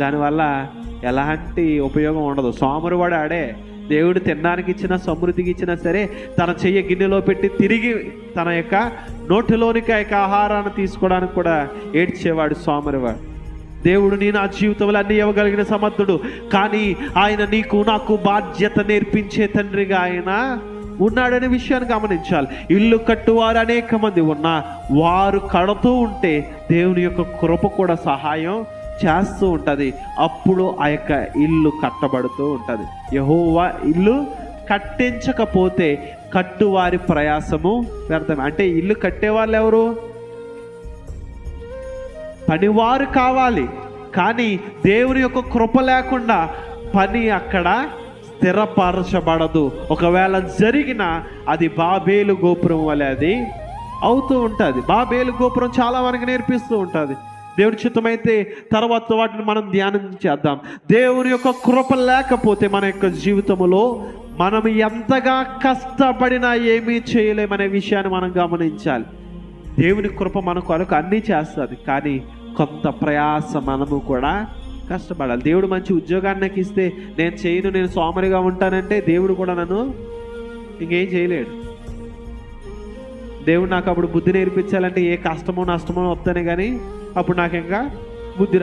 దానివల్ల ఎలాంటి ఉపయోగం ఉండదు. సోమరివాడు ఆడే. దేవుడు తినడానికి ఇచ్చినా సమృద్ధికి ఇచ్చినా సరే తన చెయ్యి గిన్నెలో పెట్టి తిరిగి తన యొక్క నోటిలోనికి ఆ యొక్క ఆహారాన్ని తీసుకోవడానికి కూడా ఏడ్చేవాడు సోమరివాడు. దేవుడు నీ నా జీవితంలో అన్ని ఇవ్వగలిగిన సమర్థుడు, కానీ ఆయన నీకు నాకు బాధ్యత నేర్పించే తండ్రిగా ఆయన ఉన్నాడనే విషయాన్ని గమనించాలి. ఇల్లు కట్టువారు అనేక మంది ఉన్నా వారు కడుతూ ఉంటే దేవుని యొక్క కృప కూడా సహాయం చేస్తూ ఉంటుంది. అప్పుడు ఆ యొక్క ఇల్లు కట్టబడుతూ ఉంటుంది. యెహోవా ఇల్లు కట్టించకపోతే కట్టువారి ప్రయాసము వ్యర్థం. అంటే ఇల్లు కట్టేవాళ్ళు ఎవరు? పనివారు కావాలి. కానీ దేవుని యొక్క కృప లేకుండా పని అక్కడ స్థిరపరచబడదు. ఒకవేళ జరిగినా అది బాబేలు గోపురం వలె అది అవుతూ ఉంటుంది. బాబేలు గోపురం చాలా మనకి నేర్పిస్తూ ఉంటుంది. దేవుని చిత్తమైతే తర్వాత వాటిని మనం ధ్యానం చేద్దాం. దేవుని యొక్క కృప లేకపోతే మన యొక్క జీవితంలో మనం ఎంతగా కష్టపడినా ఏమీ చేయలేమనే విషయాన్ని మనం గమనించాలి. దేవుని కృప మన కొరకు అన్నీ చేస్తుంది, కానీ కొంత ప్రయాస మనము కూడా కష్టపడాలి. దేవుడు మంచి ఉద్యోగాన్ని నాకు ఇస్తే నేను చేయను, నేను సోమరిగా ఉంటానంటే దేవుడు కూడా నన్ను ఇంకేం చేయలేడు. దేవుడు నాకు అప్పుడు బుద్ధి నేర్పించాలంటే ఏ కష్టమో నష్టమో వస్తానే కానీ అప్పుడు నాకు ఇంకా బుద్ధి